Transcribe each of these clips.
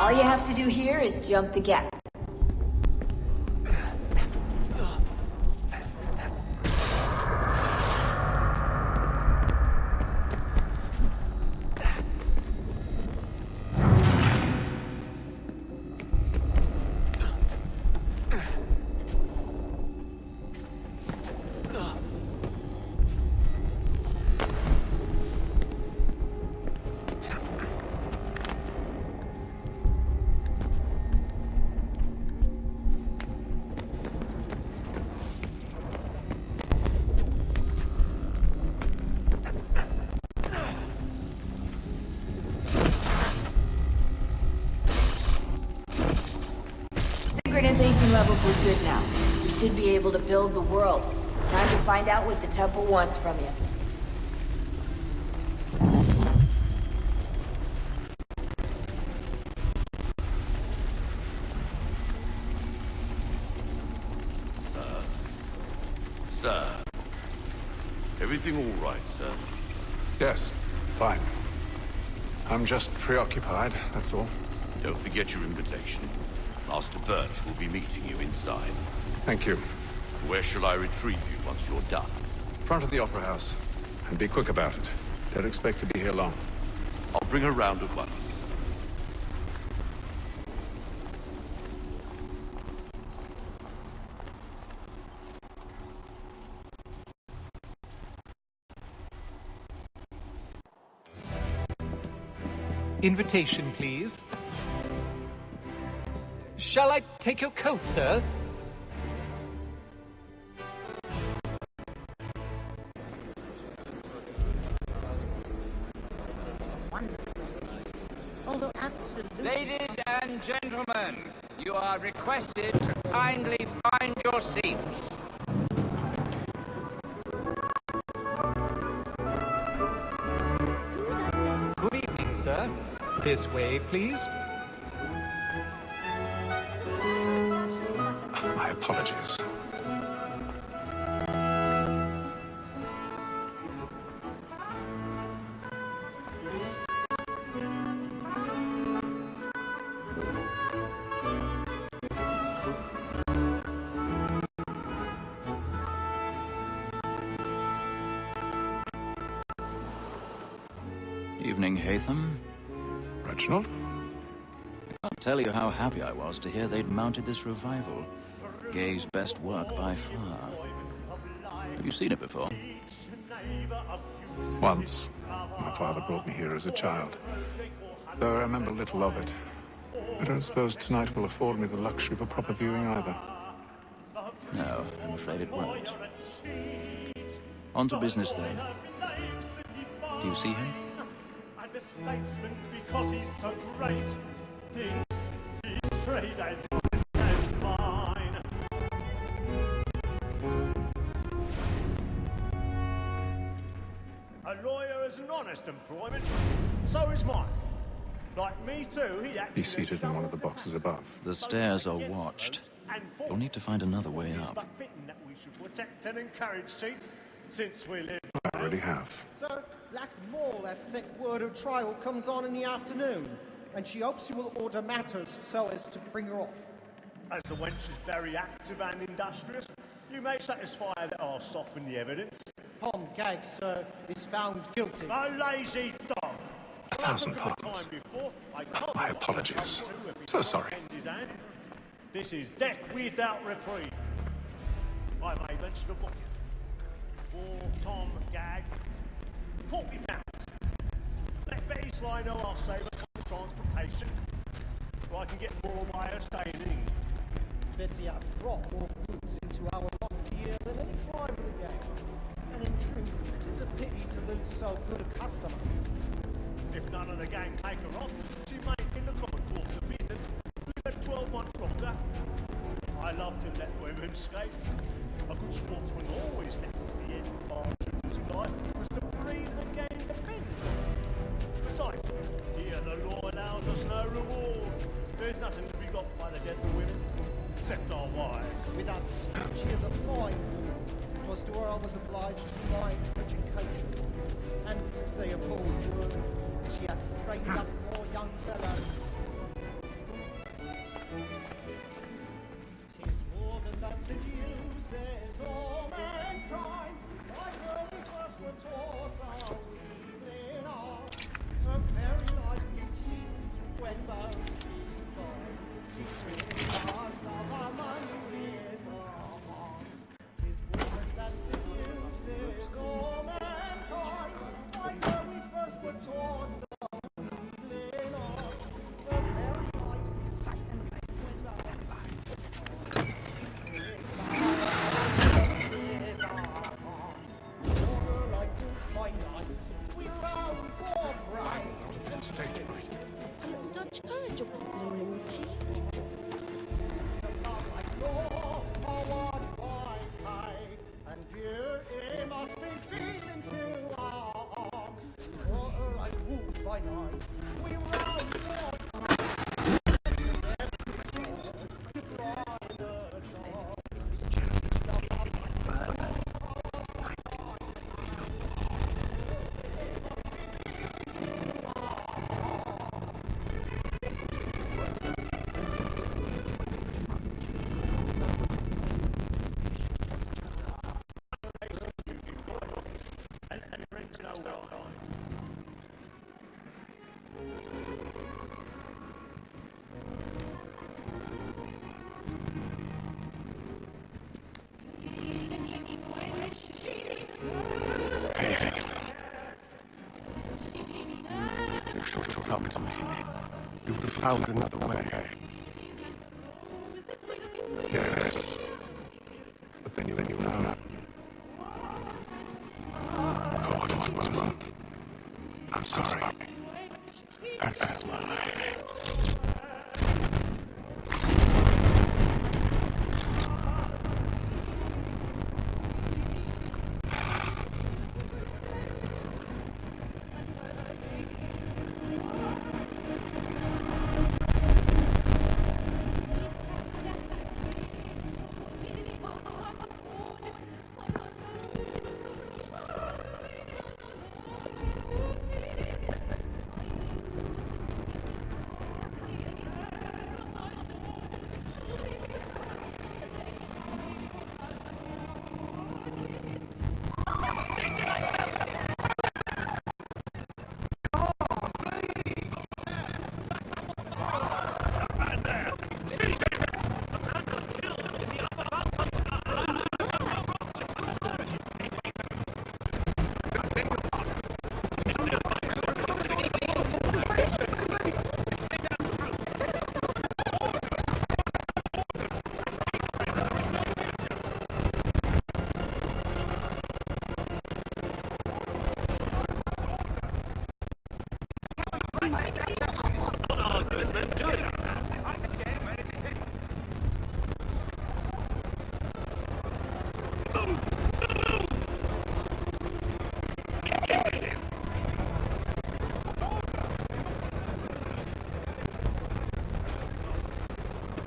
All you have to do here is jump the gap. Synchronization levels look good now. We should be able to build the world. Time to find out what the temple wants from you. Sir. Everything all right, sir? Yes, fine. I'm just preoccupied, that's all. Don't forget your invitation. Master Birch will be meeting you inside. Thank you. Where shall I retrieve you once you're done? Front of the Opera House. And be quick about it. Don't expect to be here long. I'll bring her round at once. Invitation, please. Shall I take your coat, sir? Although absolutely... Ladies and gentlemen, you are requested to kindly find your seats. Good evening, sir. This way, please. My apologies. Evening, Hatham. Reginald? I can't tell you how happy I was to hear they'd mounted this revival. Gay's best work by far. Have you seen it before? Once. My father brought me here as a child. Though I remember little of it. I don't suppose tonight will afford me the luxury of a proper viewing either. No, I'm afraid it won't. On to business then. Do you see him? And the statesman, because he's so great, thinks his trade as honest as mine. A lawyer is an honest employment, so is mine. Like me too, he actually... Be seated in one of the boxes above. The stairs are watched. You'll need to find another way up. But fitting that we should protect and encourage cheats, since we live... I already have. So, Black Mall, that sick word of trial, comes on in the afternoon, and she hopes you will order matters so as to bring her off. As the wench is very active and industrious, you may satisfy that I'll soften the evidence. Tom Gag, sir, is found guilty. A lazy dog! 1,000 pardons. My apologies. So sorry. This is death without reprieve. I may mention a book. For Tom Gag, 40 pounds. Let Betty Sly know I'll save a couple of transportation, so I can get more by her staying in. Betty has brought more goods into our market here than any fly with the gang. And in truth, it is a pity to lose so good a customer. If none of the gang take her off, she may, in the common course of business, live at 12 months longer. I love to let women escape. A good sportsman always lets the end of his life was to breathe the game depends on. Besides, here the law allows us no reward. There's nothing to be got by the death of women, except our wives. Without speech, she is a fine woman. It was to her I was obliged to my education. And to say a bold word, she hath trained up more young fellows. found another way. Yes. But then you know. For what it's worth. I'm sorry. I felt lonely.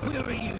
Where are you?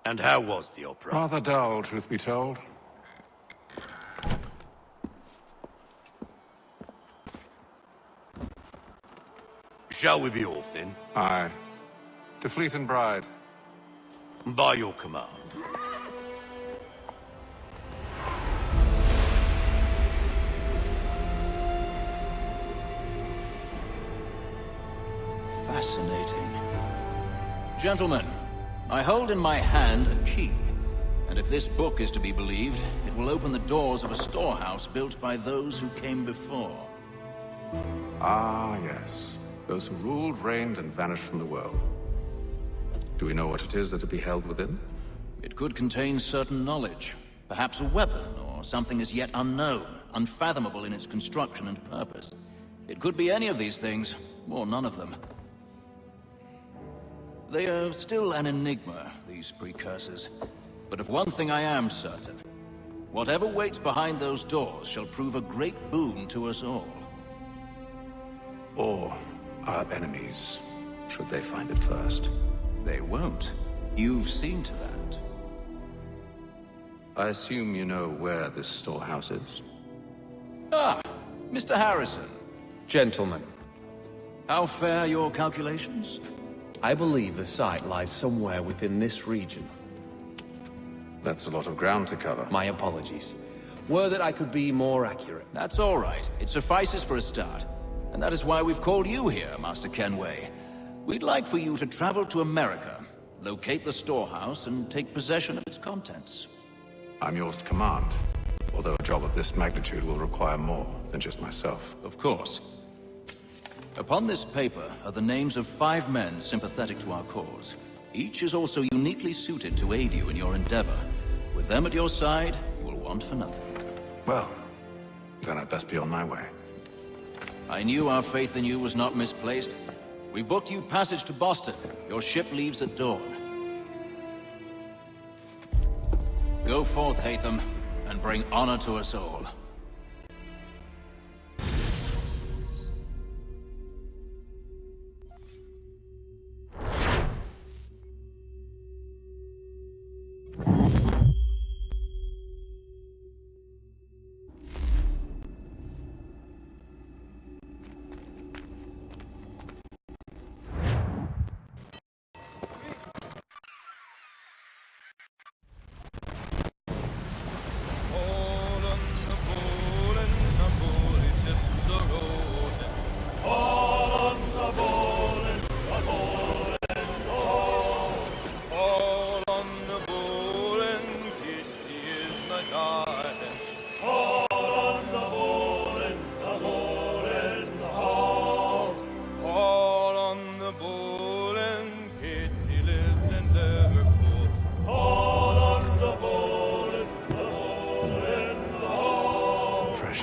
And how was the opera? Rather dull, truth be told. Shall we be off then? Aye. To Fleet and Bride. By your command. Fascinating. Gentlemen, I hold in my hand a key, and if this book is to be believed, it will open the doors of a storehouse built by those who came before. Ah, yes. Those who ruled, reigned, and vanished from the world. Do we know what it is that to be held within? It could contain certain knowledge, perhaps a weapon, or something as yet unknown, unfathomable in its construction and purpose. It could be any of these things, or none of them. They are still an enigma, these precursors. But of one thing I am certain. Whatever waits behind those doors shall prove a great boon to us all. Or our enemies, should they find it first. They won't. You've seen to that. I assume you know where this storehouse is? Ah, Mr. Harrison. Gentlemen, How fare your calculations? I believe the site lies somewhere within this region. That's a lot of ground to cover. My apologies. Were that I could be more accurate. That's all right. It suffices for a start. And that is why we've called you here, Master Kenway. We'd like for you to travel to America, locate the storehouse, and take possession of its contents. I'm yours to command. Although a job of this magnitude will require more than just myself. Of course. Upon this paper are the names of 5 men sympathetic to our cause. Each is also uniquely suited to aid you in your endeavor. With them at your side, you will want for nothing. Well, then I'd best be on my way. I knew our faith in you was not misplaced. We booked you passage to Boston. Your ship leaves at dawn. Go forth, Hatham, and bring honor to us all.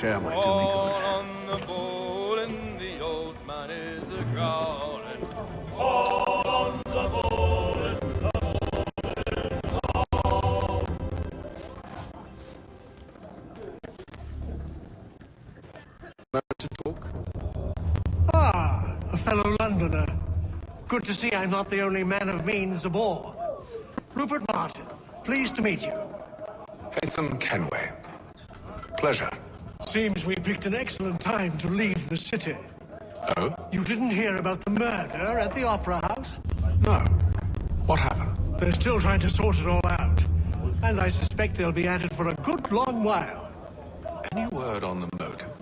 air might do me good. On the ball and the old man is a growling. To talk? Ah, a fellow Londoner. Good to see I'm not the only man of means aboard. Rupert Martin, pleased to meet you. Haytham Kenway. Pleasure. Seems we picked an excellent time to leave the city. Oh? You didn't hear about the murder at the Opera House? No. What happened? They're still trying to sort it all out. And I suspect they'll be at it for a good long while. Any word on the motive?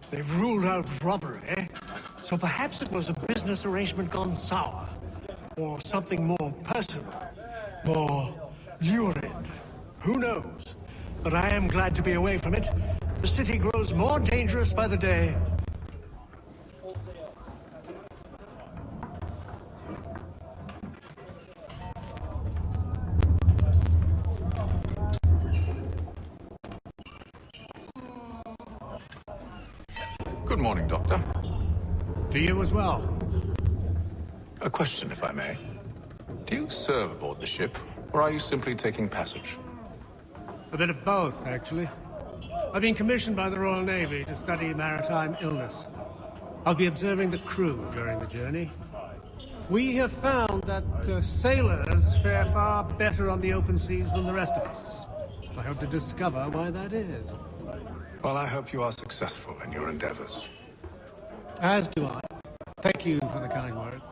They've ruled out robbery, so perhaps it was a business arrangement gone sour. Or something more personal, more lurid. Who knows? But I am glad to be away from it. The city grows more dangerous by the day. Good morning, Doctor. To you as well. A question, if I may. Do you serve aboard the ship, or are you simply taking passage? A bit of both, actually. I've been commissioned by the Royal Navy to study maritime illness. I'll be observing the crew during the journey. We have found that sailors fare far better on the open seas than the rest of us. I hope to discover why that is. Well, I hope you are successful in your endeavors. As do I. Thank you for the kind words.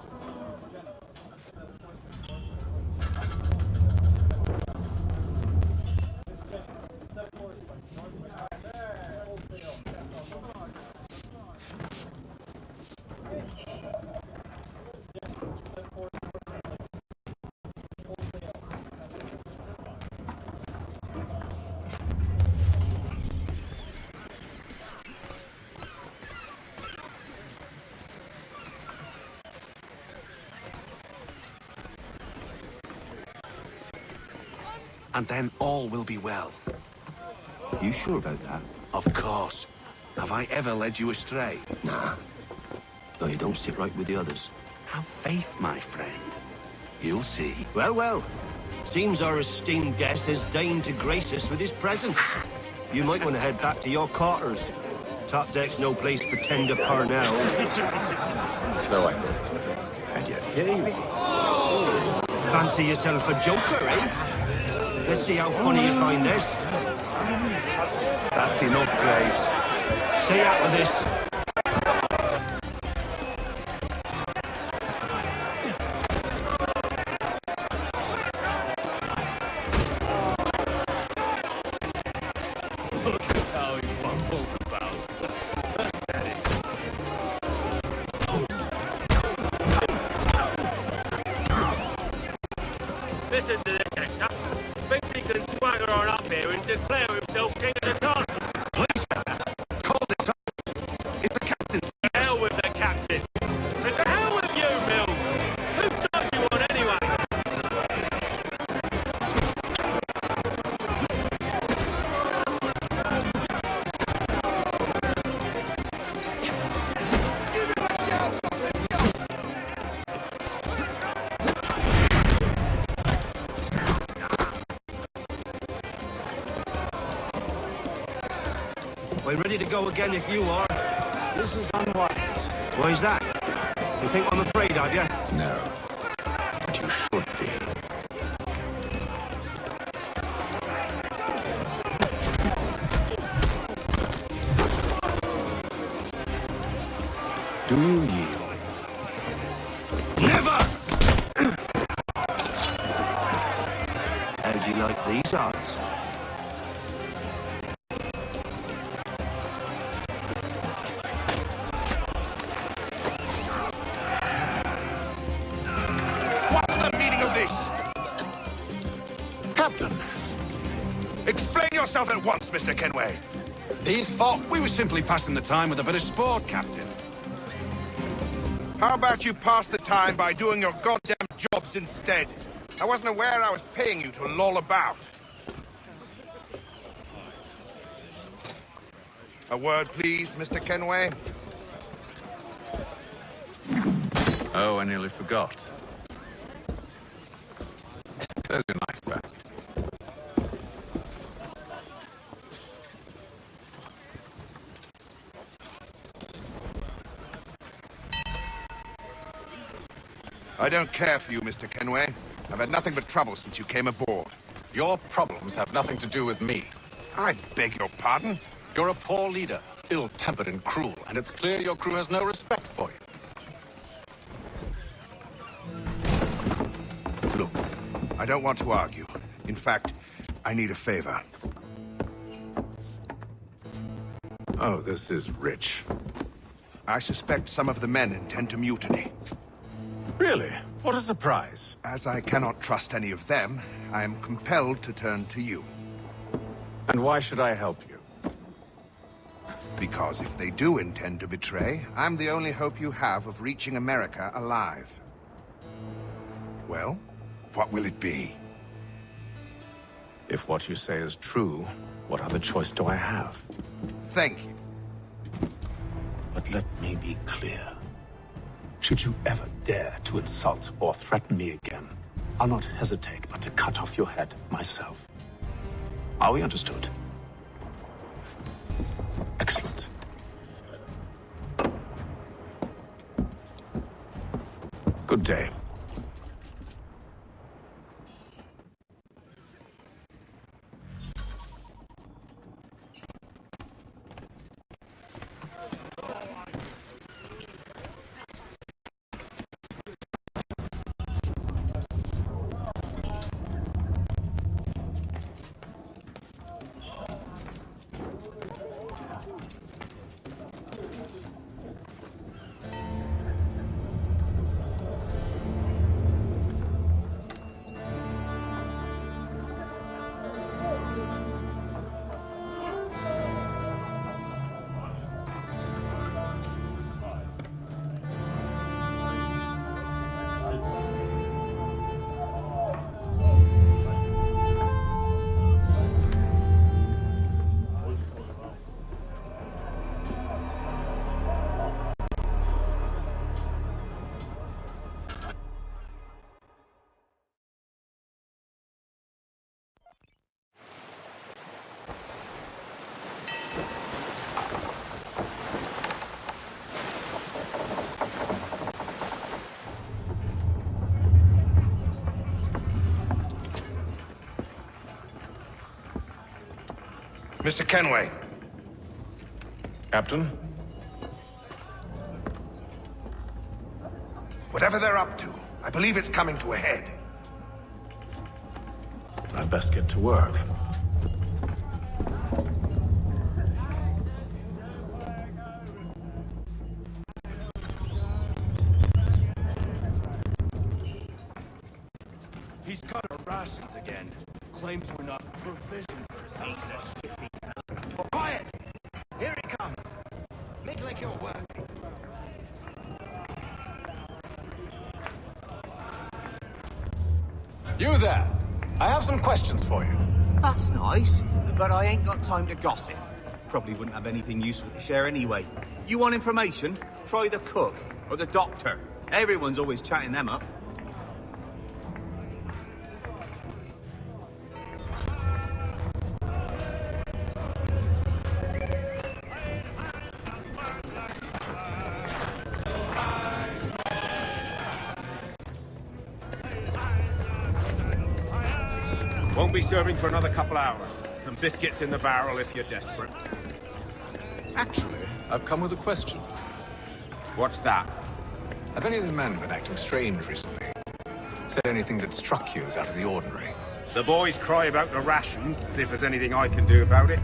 And then all will be well. You sure about that? Of course. Have I ever led you astray? Nah. Though you don't sit right with the others. Have faith, my friend. You'll see. Well, well. Seems our esteemed guest has deigned to grace us with his presence. You might want to head back to your quarters. Top deck's no place for tender parnell. So I thought. And yet here you are. Fancy yourself a joker, eh? Let's see how funny you find this. That's enough, Graves. Stay out of this. Look at how he bumbles about. Listen to this, Hector. Thinks he can swagger on up here and declare himself king of the castle. Please, call this up. It's the captain's. To hell with the captain. And to hell with you, Mills. Whose side you on anyway? We're ready to go again if you are. This is unwise. Why's that? You think I'm afraid of you? No. But you should be. Do you yield? Never! How do you like these odds? What's the meaning of this? Captain! Explain yourself at once, Mr. Kenway. His fault. We were simply passing the time with a bit of sport, Captain. How about you pass the time by doing your goddamn jobs instead? I wasn't aware I was paying you to loll about. A word, please, Mr. Kenway. Oh, I nearly forgot. There's your knife back. I don't care for you, Mr. Kenway. I've had nothing but trouble since you came aboard. Your problems have nothing to do with me. I beg your pardon? You're a poor leader, ill-tempered and cruel, and it's clear your crew has no respect for you. Look, I don't want to argue. In fact, I need a favor. Oh, this is rich. I suspect some of the men intend to mutiny. Really? What a surprise. As I cannot trust any of them, I am compelled to turn to you. And why should I help you? Because if they do intend to betray, I'm the only hope you have of reaching America alive. Well, what will it be? If what you say is true, what other choice do I have? Thank you. But let me be clear. Should you ever dare to insult or threaten me again, I'll not hesitate but to cut off your head myself. Are we understood? Excellent. Good day. Mr. Kenway. Captain? Whatever they're up to, I believe it's coming to a head. I'd best get to work. He's cut our rations again. Claims we're not provisioned for a Quiet! Here he comes. Make like you're working. You there! I have some questions for you. That's nice, but I ain't got time to gossip. Probably wouldn't have anything useful to share anyway. You want information? Try the cook or the doctor. Everyone's always chatting them up. Won't be serving for another couple hours. Some biscuits in the barrel if you're desperate. Actually, I've come with a question. What's that? Have any of the men been acting strange recently? Said anything that struck you as out of the ordinary? The boys cry about the rations, as if there's anything I can do about it.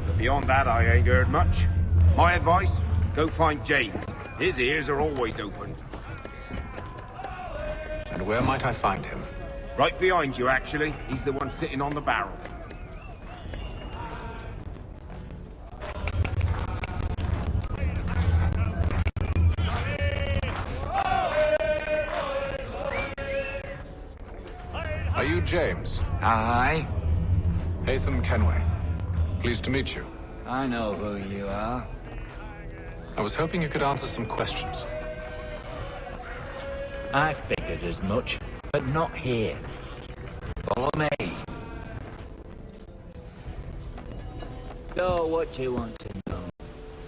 But beyond that, I ain't heard much. My advice? Go find James. His ears are always open. And where might I find him? Right behind you, actually. He's the one sitting on the barrel. Are you James? Aye. A10 Kenway. Pleased to meet you. I know who you are. I was hoping you could answer some questions. I figured as much, but not here. Follow me. So, what do you want to know?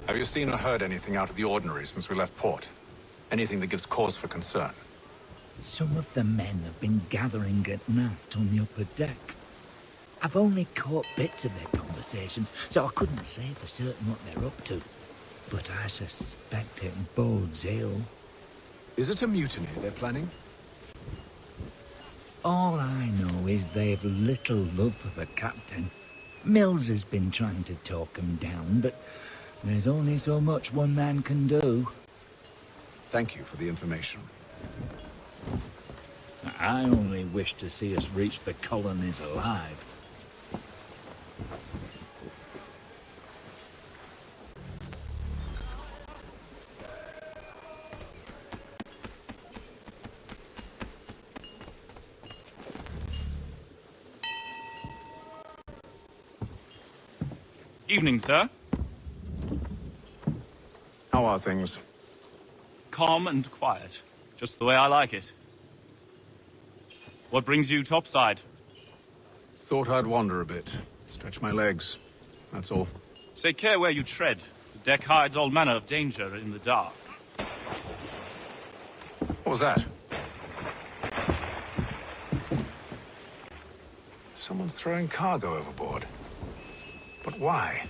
Have you seen or heard anything out of the ordinary since we left port? Anything that gives cause for concern? Some of the men have been gathering at night on the upper deck. I've only caught bits of their conversations, so I couldn't say for certain what they're up to. But I suspect it bodes ill. Is it a mutiny they're planning? All I know is they've little love for the captain. Mills has been trying to talk him down, but there's only so much one man can do. Thank you for the information. I only wish to see us reach the colonies alive. Evening, sir. How are things? Calm and quiet. Just the way I like it. What brings you topside? Thought I'd wander a bit. Stretch my legs. That's all. Take care where you tread. The deck hides all manner of danger in the dark. What was that? Someone's throwing cargo overboard. But why?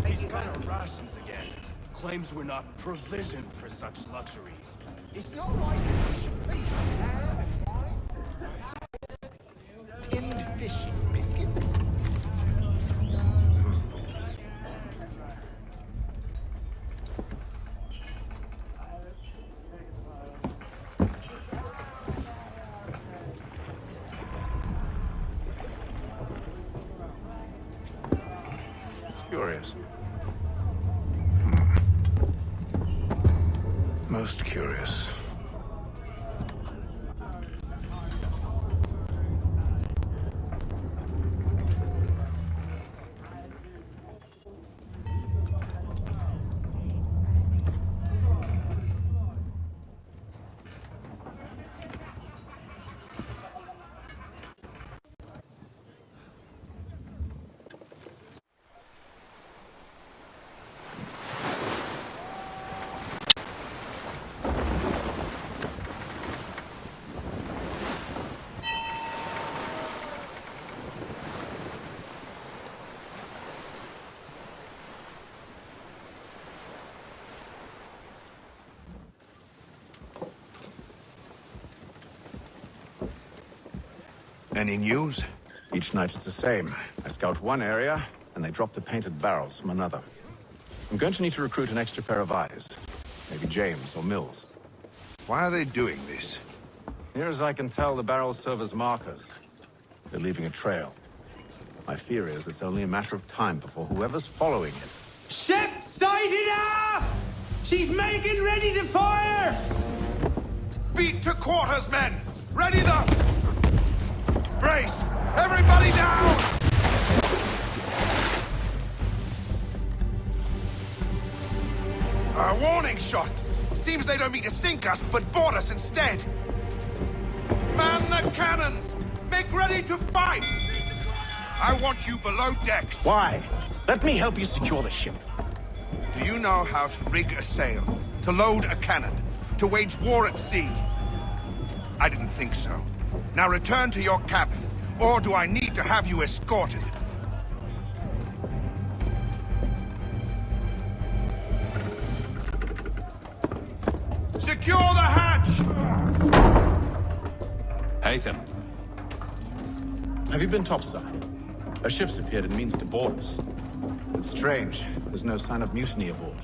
He's got our rations again. Claims we're not provisioned for such luxuries. It's not right. Tinned fish biscuits. Curious. Most curious. Any news? Each night it's the same. I scout one area, and they drop the painted barrels from another. I'm going to need to recruit an extra pair of eyes. Maybe James or Mills. Why are they doing this? Near as I can tell, the barrels serve as markers. They're leaving a trail. My fear is it's only a matter of time before whoever's following it... Ship sighted aft! She's making ready to fire! Beat to quarters, men! Ready the... Brace! Everybody down! A warning shot! Seems they don't mean to sink us, but board us instead! Man the cannons! Make ready to fight! I want you below decks! Why? Let me help you secure the ship. Do you know how to rig a sail? To load a cannon? To wage war at sea? I didn't think so. Now return to your cabin, or do I need to have you escorted? Secure the hatch! Haytham. Have you been topside? A ship's appeared and means to board us. It's strange. There's no sign of mutiny aboard.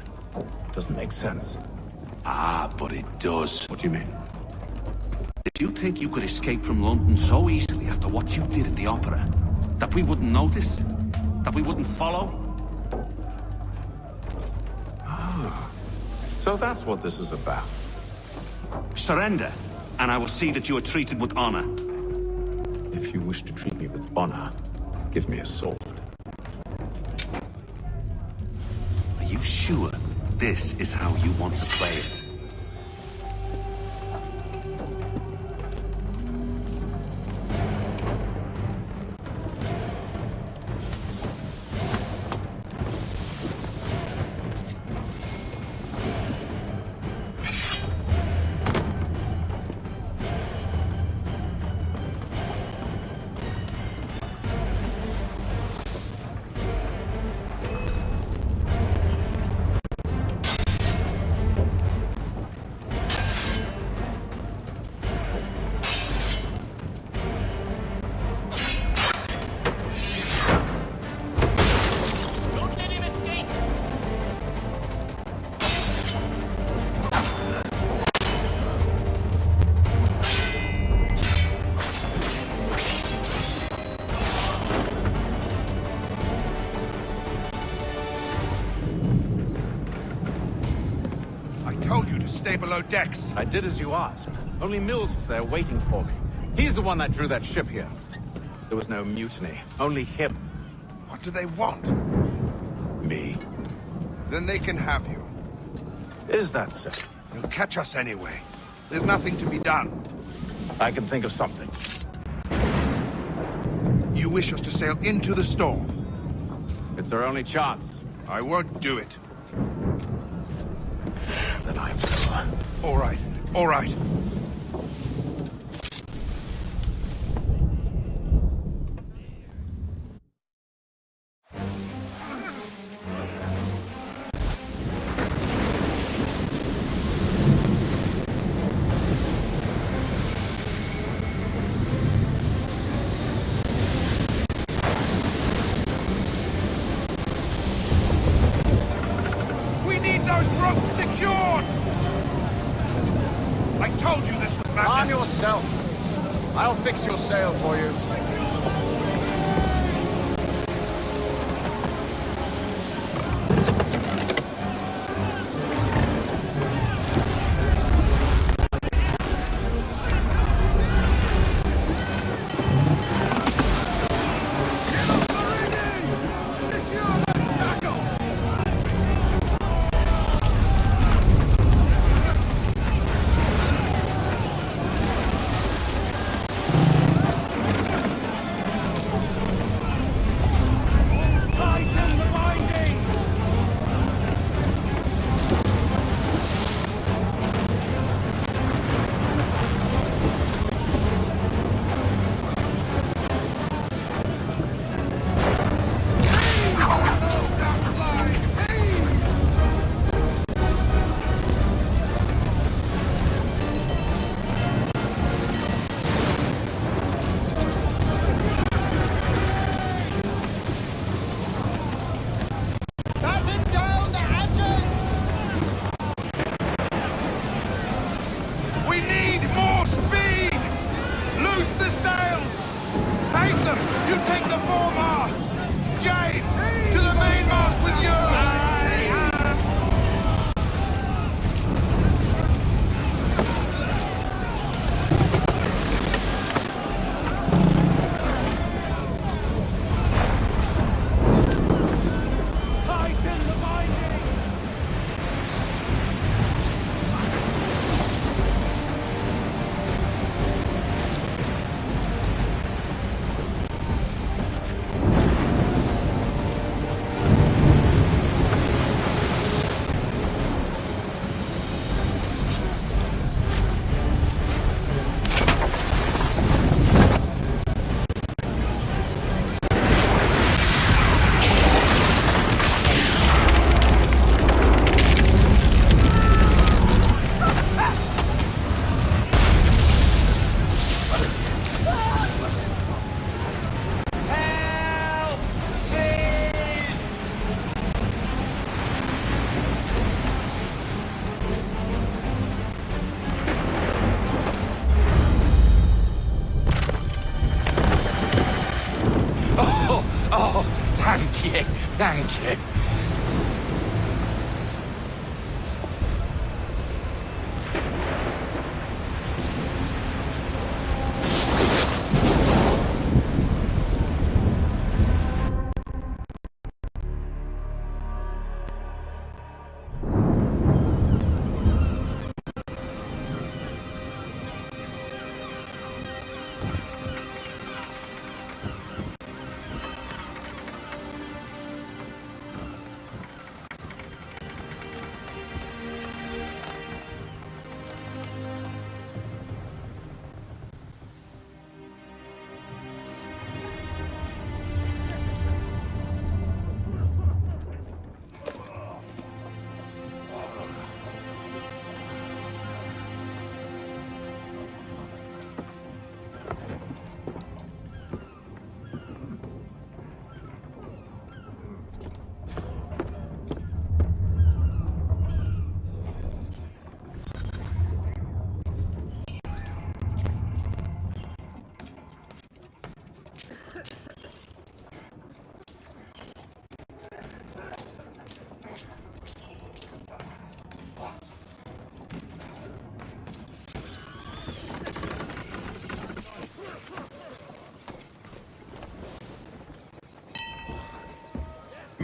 Doesn't make sense. Ah, but it does. What do you mean? Did you think you could escape from London so easily after what you did at the opera? That we wouldn't notice? That we wouldn't follow? Ah, So that's what this is about. Surrender, and I will see that you are treated with honor. If you wish to treat me with honor, give me a sword. Are you sure this is how you want to play it? Stay below decks. I did as you asked. Only Mills was there waiting for me. He's the one that drew that ship here. There was no mutiny, only him. What do they want? Me. Then they can have you. Is that so? They'll catch us anyway. There's nothing to be done. I can think of something. You wish us to sail into the storm? It's our only chance. I won't do it. Then I will. All right, all right. Arm yourself. I'll fix your sail for you.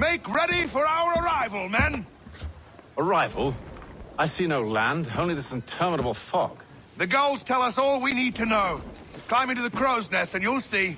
Make ready for our arrival, men! Arrival? I see no land, only this interminable fog. The gulls tell us all we need to know. Climb into the crow's nest and you'll see.